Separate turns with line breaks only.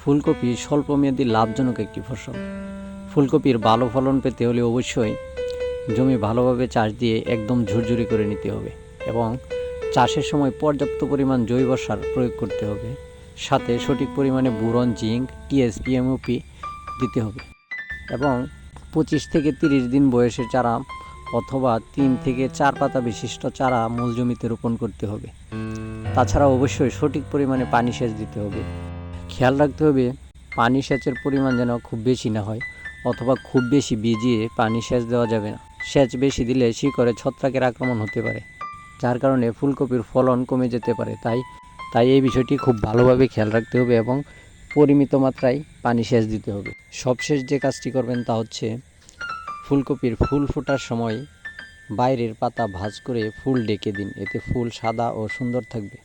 ফুলকপি স্বল্পমেয়াদী লাভজনক একটি ফসল। ফুলকপির ভালো ফলন পেতে হলে অবশ্যই জমি ভালোভাবে চাষ দিয়ে একদম ঝুরঝুরি করে নিতে হবে এবং চাষের সময় পর্যাপ্ত পরিমাণ জৈব সার প্রয়োগ করতে হবে। সাথে সঠিক পরিমাণে বোরন, জিঙ্ক, টিএসপি, এমওপি দিতে হবে এবং 25 থেকে 30 দিন বয়সের চারা অথবা 3 থেকে 4 পাতা বিশিষ্ট চারা মূল জমিতে রোপণ করতে হবে। তাছাড়া অবশ্যই সঠিক পরিমাণে পানি সেচ দিতে হবে। খেয়াল রাখতে হবে পানি সেচের পরিমাণ যেন খুব বেশি না হয় অথবা খুব বেশি ভিজিয়ে পানি সেচ দেওয়া যাবে না। সেচ বেশি দিলে শিকড়ে ছত্রাকের আক্রমণ হতে পারে, যার কারণে ফুলকপির ফলন কমে যেতে পারে। তাই এই বিষয়টি খুব ভালোভাবে খেয়াল রাখতে হবে এবং পরিমিত মাত্রায় পানি সেচ দিতে হবে। সবশেষ যে কাজটি করবেন তা হচ্ছে ফুলকপির ফুল ফোটার সময় বাইরের পাতা ভাঁজ করে ফুল ডেকে দিন, এতে ফুল সাদা ও সুন্দর থাকবে।